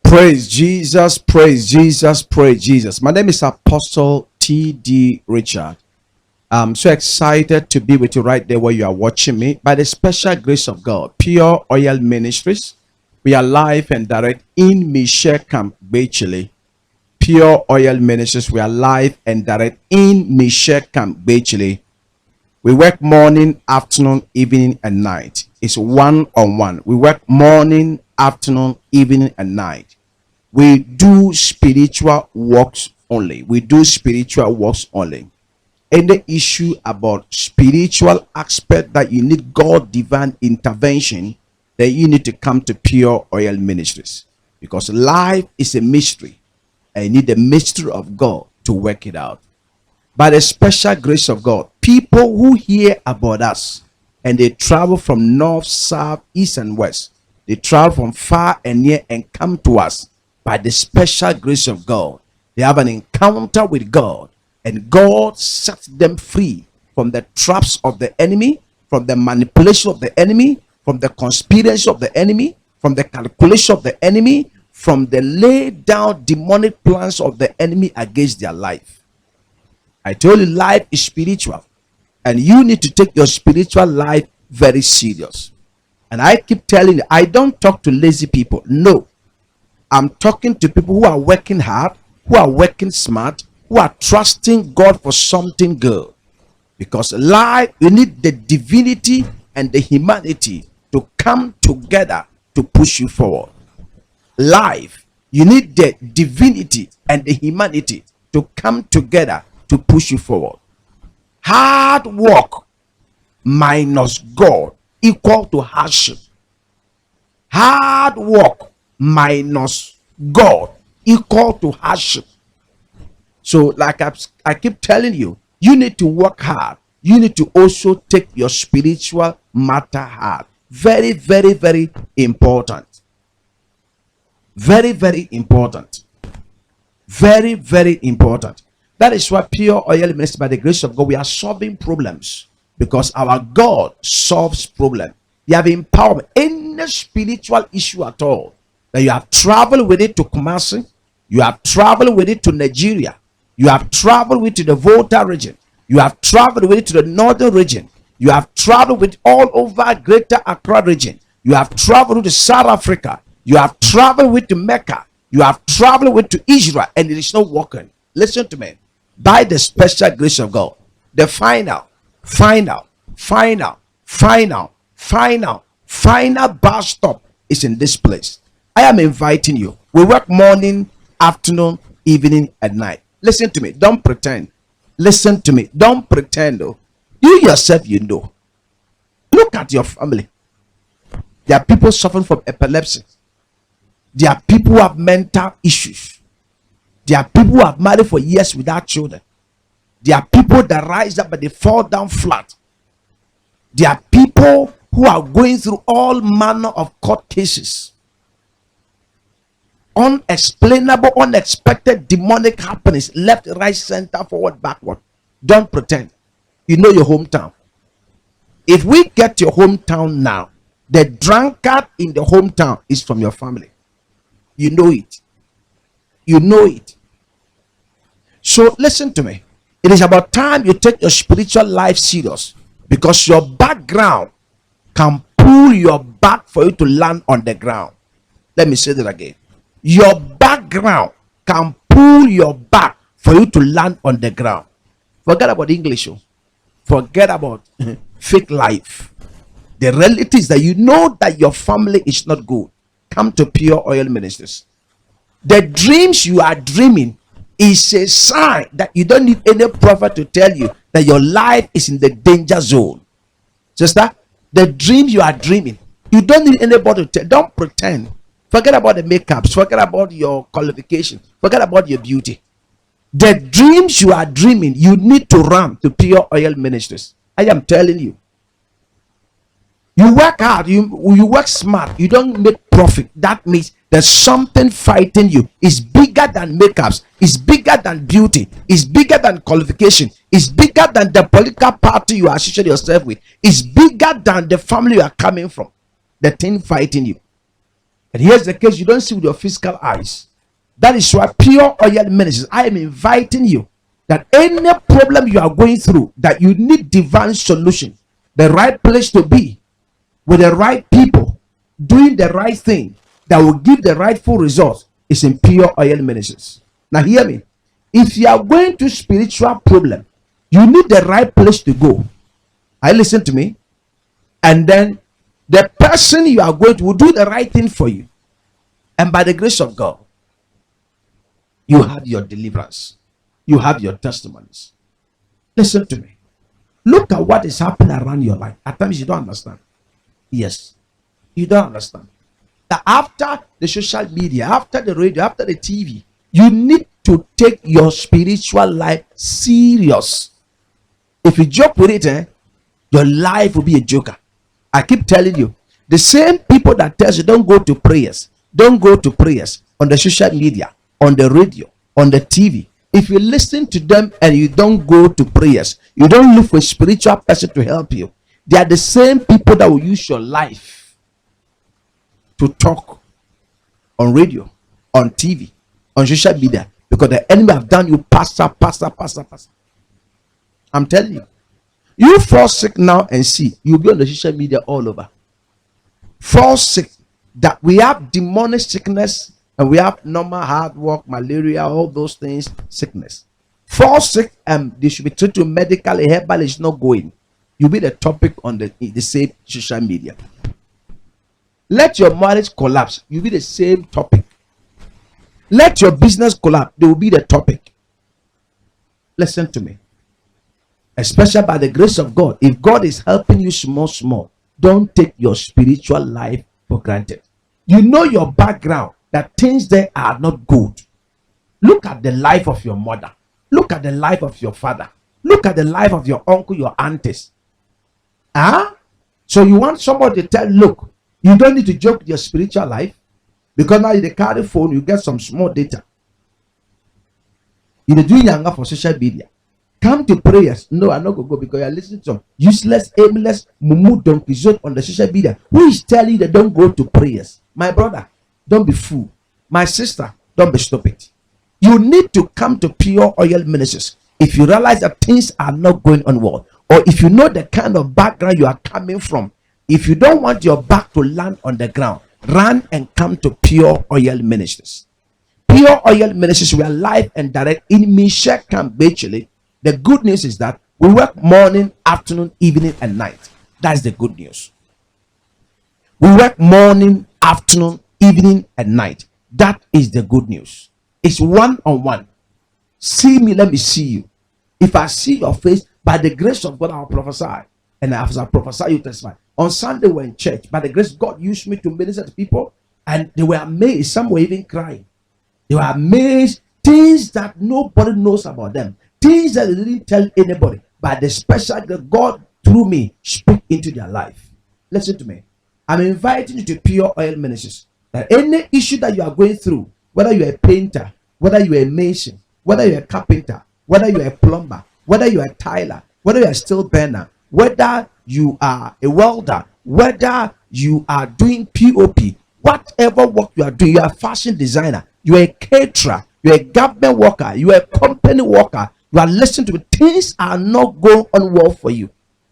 Praise Jesus, praise Jesus, praise Jesus. My name is Apostle T.D. Richard. I'm so excited to be with you right there where you are watching me. By the special grace of God, Pure Oil Ministries, we are live and direct in Michelle Camp, Chile. Pure Oil Ministries, we are live and direct in Michelle Camp, Chile. We work morning, afternoon, evening, and night. It's one-on-one. We work morning, afternoon, evening, and night. We do spiritual works only. We do spiritual works only. Any issue about spiritual aspect that you need God divine intervention, then you need to come to Pure Oil Ministries, because life is a mystery and you need the mystery of God to work it out. By the special grace of God, people who hear about us and they travel from north, south, east, and west, they travel from far and near and come to us. By the special grace of God, they have an encounter with God, and God sets them free from the traps of the enemy, from the manipulation of the enemy, from the conspiracy of the enemy, from the calculation of the enemy, from the laid down demonic plans of the enemy against their life. I told you life is spiritual, and you need to take your spiritual life very serious. And I keep telling you, I don't talk to lazy people. No, I'm talking to people who are working hard, who are working smart, who are trusting God for something good. Because life, you need the divinity and the humanity to come together to push you forward. Life, you need the divinity and the humanity to come together to push you forward. Hard work minus God equal to hardship. Hard work minus God equal to hardship. So like I keep telling you, you need to work hard. You need to also take your spiritual matter hard. Very, very, very important. Very, very important. Very, very important. That is why Pure Oil Ministry, by the grace of God, we are solving problems, because our God solves problems. You have empowerment. Any spiritual issue at all, that you have traveled with it to Kumasi, you have traveled with it to Nigeria, you have traveled with it to the Volta region, you have traveled with it to the northern region, you have traveled with all over Greater Accra region, you have traveled to South Africa, you have traveled with to Mecca, you have traveled with to Israel, and it is not working. Listen to me. By the special grace of God, the final bus stop is in this place. I am inviting you. We work morning, afternoon, evening, and night. Listen to me. Don't pretend. Listen to me. Don't pretend. Though. You yourself, you know. Look at your family. There are people suffering from epilepsy. There are people who have mental issues. There are people who have married for years without children. There are people that rise up but they fall down flat. There are people who are going through all manner of court cases. Unexplainable, unexpected demonic happenings, left, right, center, forward, backward. Don't pretend. You know your hometown. If we get your hometown now, the drunkard in the hometown is from your family. You know it. You know it. So listen to me. It is about time you take your spiritual life serious, because your background can pull your back for you to land on the ground. Let me say that again. Your background can pull your back for you to land on the ground. Forget about English. Forget about fake life. The reality is that you know that your family is not good. Come to Pure Oil Ministries. The dreams you are dreaming is a sign that you don't need any prophet to tell you that your life is in the danger zone. Sister, the dreams you are dreaming, you don't need anybody to tell. Don't pretend. Forget about the makeups. Forget about your qualification. Forget about your beauty. The dreams you are dreaming, you need to run to Pure Oil Ministries. I am telling you. You work hard, you work smart, you don't make profit. That means there's something fighting you. It's bigger than makeups, it's bigger than beauty, it's bigger than qualification, it's bigger than the political party you associate yourself with, it's bigger than the family you are coming from. The thing fighting you. And here's the case: you don't see with your physical eyes. That is why Pure Oil Ministries, I am inviting you that any problem you are going through, that you need divine solution, the right place to be, with the right people, doing the right thing that will give the rightful results, is in Pure Oil Ministries. Now hear me. If you are going to spiritual problem, you need the right place to go. I listen to me. And then the person you are going to will do the right thing for you. And by the grace of God, you have your deliverance. You have your testimonies. Listen to me. Look at what is happening around your life. At times you don't understand. Yes, you don't understand. That after the social media, after the radio, after the TV, you need to take your spiritual life serious. If you joke with it, your life will be a joker. I keep telling you, the same people that tells you don't go to prayers on the social media, on the radio, on the TV. If you listen to them and you don't go to prayers, you don't look for a spiritual person to help you, they are the same people that will use your life to talk on radio, on TV, on social media, because the enemy have done you pastor. I'm telling you. You fall sick now and see, you'll be on the social media all over. Fall sick. That we have demonic sickness and we have normal hard work, malaria, all those things, sickness. Fall sick and they should be treated medically. Herbal is not going. You'll be the topic on the same social media. Let your marriage collapse. You'll be the same topic. Let your business collapse. They will be the topic. Listen to me. Especially by the grace of God. If God is helping you small, don't take your spiritual life for granted. You know your background, that things there are not good. Look at the life of your mother. Look at the life of your father. Look at the life of your uncle, your aunties. So you want somebody to tell, look, you don't need to joke with your spiritual life, because now you carry phone, you get some small data. You're doing younger for social media. Come to prayers. No, I'm not going to go, because you're listening to some useless, aimless, mumu donkeys on the social media. Who is telling you that don't go to prayers? My brother, don't be fool. My sister, don't be stupid. You need to come to Pure Oil Ministries. If you realize that things are not going on well, or if you know the kind of background you are coming from, if you don't want your back to land on the ground, run and come to Pure Oil Ministries. Pure Oil Ministries, we are live and direct in Mishek Camp, Bechele. The good news is that we work morning, afternoon, evening, and night. That's the good news. We work morning, afternoon, evening, and night. That is the good news. It's one-on-one. See me, let me see you. If I see your face, by the grace of God, I'll prophesy. And as I prophesy, you testify. On Sunday, we're in church. By the grace of God, used me to minister to people, and they were amazed. Some were even crying. They were amazed. Things that nobody knows about them. Things that they didn't tell anybody. But the special God through me speak into their life. Listen to me. I'm inviting you to Pure Oil Ministries. That any issue that you are going through, whether you're a painter, whether you're a mason, whether you're a carpenter, whether you're a plumber, whether you're a tiler, whether you're a steel burner, whether you are a welder, whether you are doing POP, whatever work you are doing, you are a fashion designer, you are a caterer, you are a government worker, you are a company worker, you are listening to me, things are not going on well for you.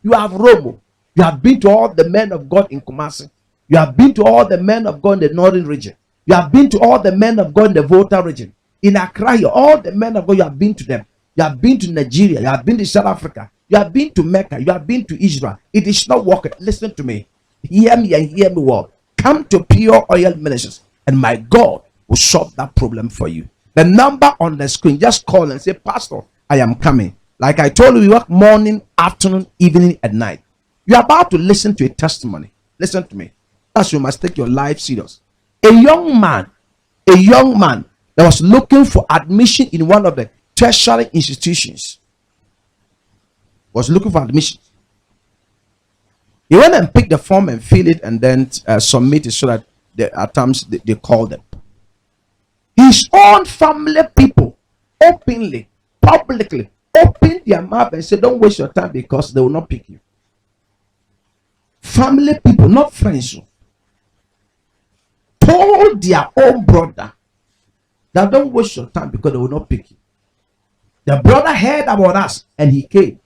You have Romo. You have been to all the men of God in Kumasi. You have been to all the men of God in the northern region. You have been to all the men of God in the Volta region. In Accra, all the men of God, you have been to them. You have been to Nigeria. You have been to South Africa. You have been to Mecca. You have been to Israel. It is not working. Listen to me. Hear me and hear me well. Come to Pure Oil Ministries, and my God will solve that problem for you. The number on the screen, just call and say, Pastor, I am coming. Like I told you, we work morning, afternoon, evening, and night. You are about to listen to a testimony. Listen to me. That's you must take your life serious. A young man that was looking for admission in one of the tertiary institutions, was looking for admission. He went and picked the form and fill it and then submit it so that at times they call them. His own family people openly, publicly opened their mouth and said, don't waste your time because they will not pick you. Family people, not friends, told their own brother that don't waste your time because they will not pick you. The brother heard about us and he came.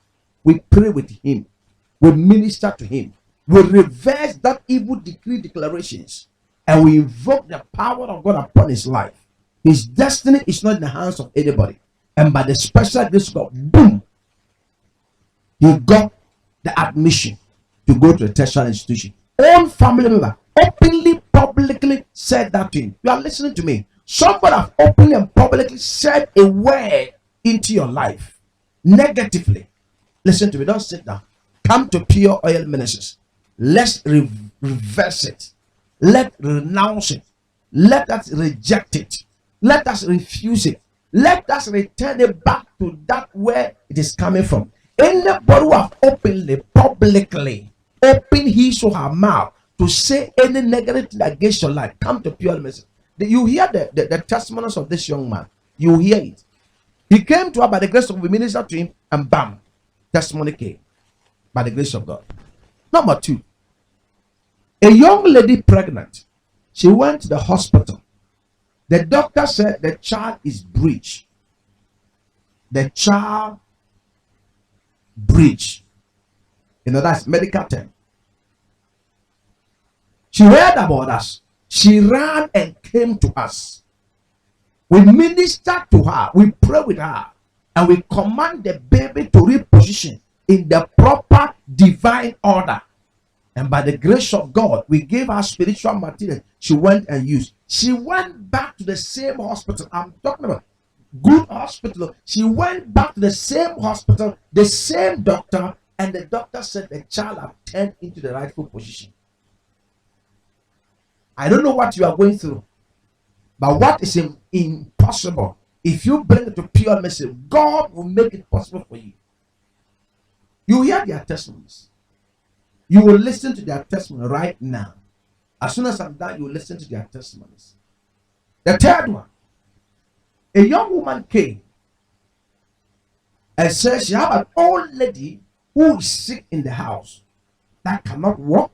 We pray with him. We minister to him. We reverse that evil decree declarations and we invoke the power of God upon his life. His destiny is not in the hands of anybody. And by the special grace of God, boom, he got the admission to go to a tertiary institution. Own family member openly, publicly said that to him. You are listening to me. Somebody have openly and publicly said a word into your life negatively. Listen to me. Don't sit down. Come to Pure Oil Ministries. Let's reverse it. Let's renounce it. Let us reject it. Let us refuse it. Let us return it back to that where it is coming from. Anybody who have openly, publicly, open his or her mouth to say any negative thing against your life, come to Pure Message. You hear the testimonies of this young man. You hear it. He came to her by the grace of God. We ministered to him, and bam, testimony came by the grace of God. Number 2, a young lady pregnant. She went to the hospital. The doctor said the child is breech. The child breech. That's medical term. She heard about us. She ran and came to us. We ministered to her. We prayed with her. And we command the baby to reposition in the proper divine order. And by the grace of God, we gave her spiritual material. She went and used. She went back to the same hospital. I'm talking about good hospital. She went back to the same hospital, the same doctor, and the doctor said the child had turned into the rightful position. I don't know what you are going through, but what is impossible, if you bring it to Pure Message, God will make it possible for you. You hear their testimonies. You will listen to their testimony right now. As soon as I'm done, you will listen to their testimonies. The third one, a young woman came and said she had an old lady who is sick in the house, that cannot walk,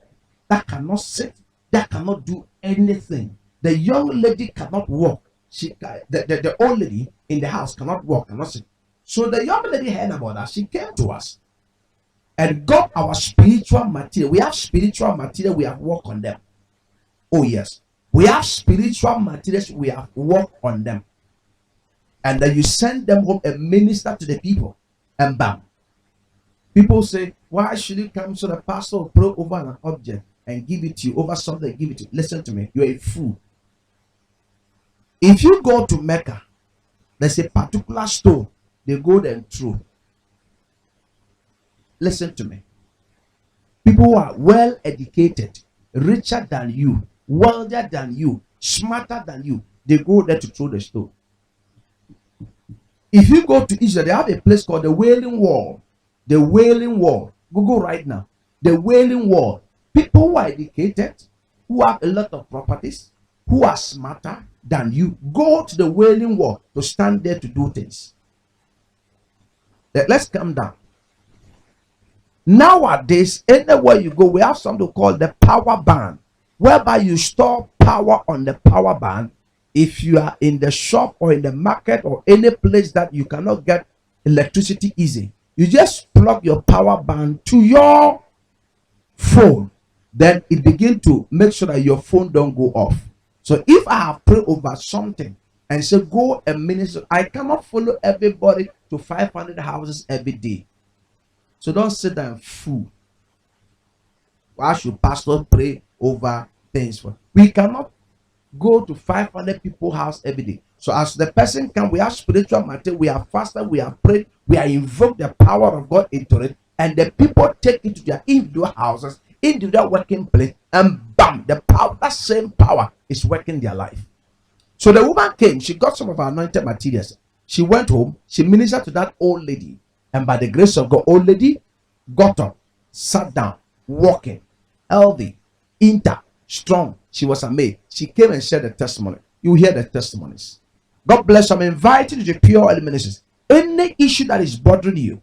that cannot sit, that cannot do anything. The young lady cannot walk. The old lady in the house cannot walk, cannot sit. So the young lady heard about us. She came to us and got our spiritual material. We have spiritual material. We have worked on them. Oh yes, we have spiritual materials. We have worked on them. And then you send them home and minister to the people, and bam. People say, why should you come so the pastor will pray over an object and give it to you, over something, give it to you? Listen to me, you're a fool. If you go to Mecca, there's a particular stone they go there and throw. Listen to me. People who are well educated, richer than you, wealthier than you, smarter than you, they go there to throw the stone. If you go to Israel, they have a place called the Wailing Wall. The Wailing Wall. Google right now. The Wailing Wall. People who are educated, who have a lot of properties, who are smarter than you, go to the Wailing Wall to stand there to do things. Let's calm down. Nowadays, anywhere you go, we have something called the power band, whereby you store power on the power band. If you are in the shop or in the market or any place that you cannot get electricity easy, you just plug your power band to your phone. Then it begins to make sure that your phone don't go off. So if I have prayed over something and say go and minister, I cannot follow everybody to 500 houses every day. So don't sit there and fool. Why should pastor pray over things for? We cannot go to 500 people's house every day. So as the person can, we have spiritual material, we have fasted, we have prayed, we have invoked the power of God into it, and the people take it to their individual houses, individual working place, and bam, the power, that same power is working their life. So the woman came, she got some of her anointed materials. She went home, she ministered to that old lady, and by the grace of God, old lady got up, sat down, walking, healthy, intact, strong. She was amazed. She came and shared the testimony. You hear the testimonies. God bless you. I'm inviting you to Pure Oil Ministries. Any issue that is bothering you,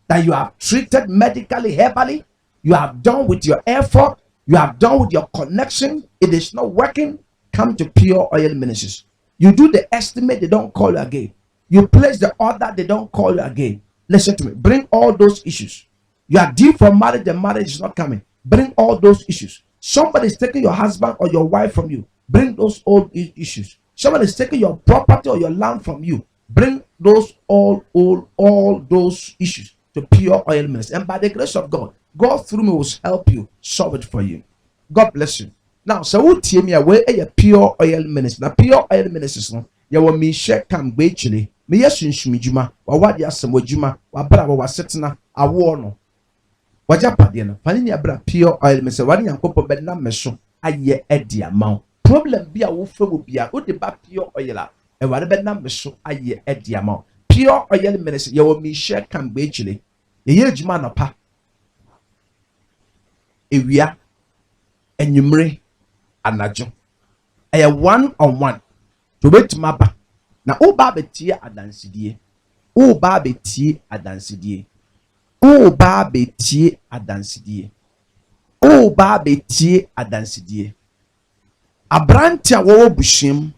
that you have treated medically, herbally, you have done with your effort, you have done with your connection, it is not working, come to Pure Oil Ministries. You do the estimate, they don't call you again. You place the order, they don't call you again. Listen to me. Bring all those issues. You are due for marriage, the marriage is not coming. Bring all those issues. Somebody is taking your husband or your wife from you. Bring those old issues. Somebody is taking your property or your land from you. Bring those all those issues to Pure Oil Ministry. And by the grace of God, God through me will help you solve it for you. God bless you. Now, so who team me away a Pure Oil Ministry. Now, Pure Oil Ministry, no, you will me share come actually. Me yes, juma, or what ya some juma, or bravo was sitting a war no. Wajapadiana, Fanny Abra Pure Oil Ministry, one young couple bed na meso, a ye eddy amount. Problem be a wolf will be a good debate pure oil, and whatever number so a ye eddy amount. Pure Oil Ministry, you will me share come actually. A huge man of pa. Ewia enyumre anajo eye one on one to bet maba na o ba betie adansidie o ba betie adansidie o ba betie adansidie o ba betie adansidie abrante a wo bushim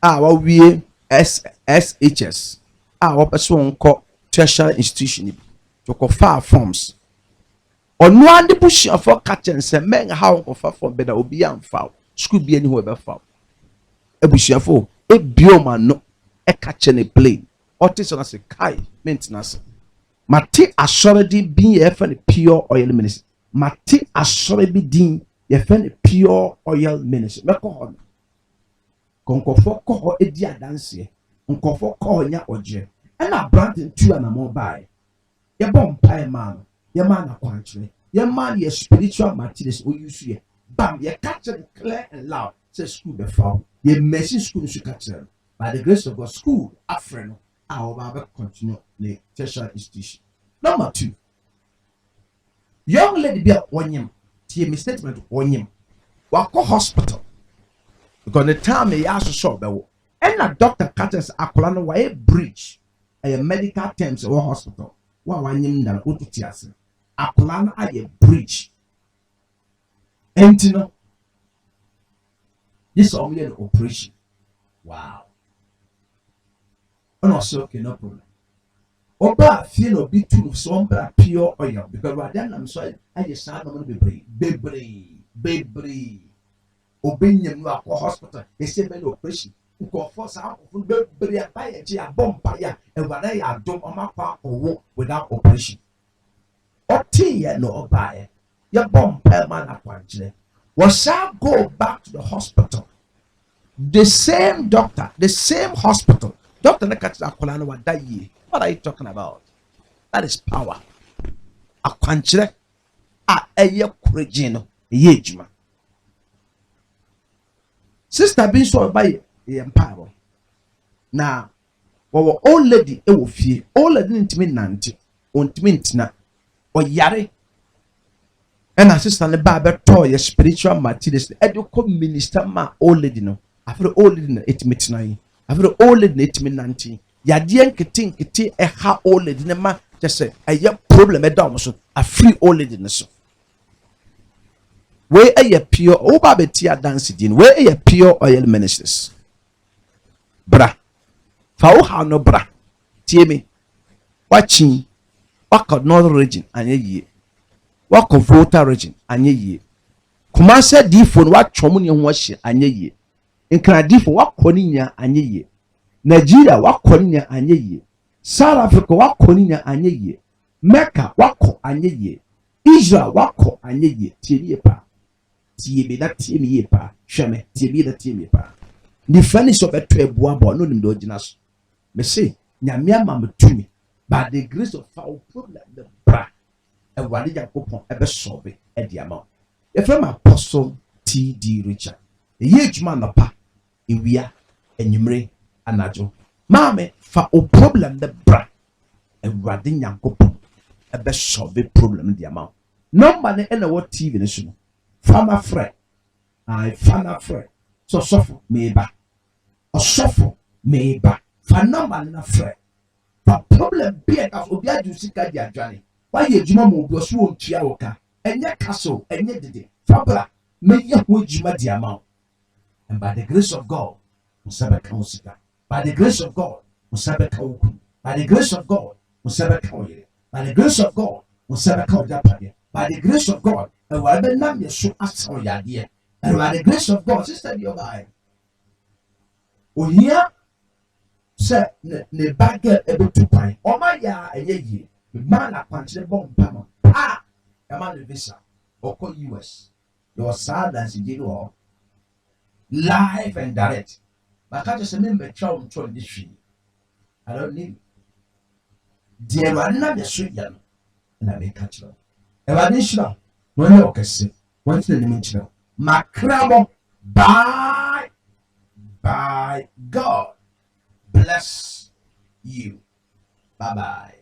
a wa wie SHS a wo person nko tertiary institution to ko far forms ono ande bushia for catchen se men how of for better obi amfa school bi ani ho be fa ebushia for e bioma no e catchen a plane otis on say kai maintenance mate assoredi bin ye fa the Pure Oil Ministry mate assoredi din ye fa the Pure Oil Ministry me ko ho konkofo ko ho edi adanse konkofo ko nya oje e na brand ntu anamo bai ye bom pai man your man quantity, your man your spiritual materials or use ye. Bam, your catcher clear and loud. Say school before your message school should catch them. By the grace of God, school a friend, our Bible continue the tertiary institution. Number 2. Young lady be at one yam, tea me statement one yam. Wako hospital. Because the time they ask to shop and a doctor catches a colonel why a bridge a medical terms or hospital. One yam than Ututias. A plan at a bridge. And you know, this is only an operation. Wow. And also, okay, no problem. Oba feel a bit too some pure oil because right then I'm sorry, I just said I'm going to be baby. Obeying you at hospital, they say, no operation. You go force out of the buy a bomb fire and what I don't on my part or walk without operation. Otiye no obaye your bomb man aquanchile was go back to the hospital, the same doctor, the same hospital doctor na catch akolano wa die. What are you talking about? That is power. Aquanchile a eye kurejino ye juma sister bin so by empower na wo old lady e wo fie old lady ntimi nante ontimi ntina oyare and assistant the barber toy your spiritual materials educo minister ma old lady no after old lady na 8 minutes na after old lady na 8 minutes yade nkete e ha old lady na ma just say a problem e dom so a free old lady na so we a pure oba betia dance din we a Pure Oil Ministries bra fa o ha no bra tie me watching waka northern region anye yie waka volta region anye yie kumase difo no watwom ne ho ahye anye yie nkra difo wakoni nya anye yie Nigeria wakoni nya anye yie South Africa wakoni nya anye yie Mecca wako anye yie Israel wako anye yie tie pa tie be da tie me yie pa hweme tie be da tie me pa ni fani so beto ebua bo no nim do gina so me say nyame ama metumi by the grace of our problem the bra and what did you ever solve it at the amount if I'm Apostle T.D. Richard a huge man of pa iwia enyumre anajo mame fa o problem the bra and what did you ever solve it problem the amount no money and what TV nation farmer friend I farmer friend so suffer meba or suffer meba for no money na friend. The problem be that obi ajusi ka di adwane why ye juma mo obi so ontua woka enye castle enye dede fabra me ye ho juma di amount And by the grace of God, Musaba Kausika. By the grace of God, Musaba Kauku. By the grace of God, Musaba Kauye. By the grace of God, Musaba Kaujapaya. By the grace of God, and whatever name you so ask for your dear. And by the grace of God, sister, you're by. Oh, here, sir, ne bagger able to buy. Oh, my ya, a ye, man, I punch the bomb, Pama. Ah, a man visa, or call US. Your sad as you do live and direct. But I just remember child trying this shit. I don't need dear one not the sweet young and I may catch them. If I didn't know, no, you can see what's the dimension. Macramo by God bless you. Bye bye.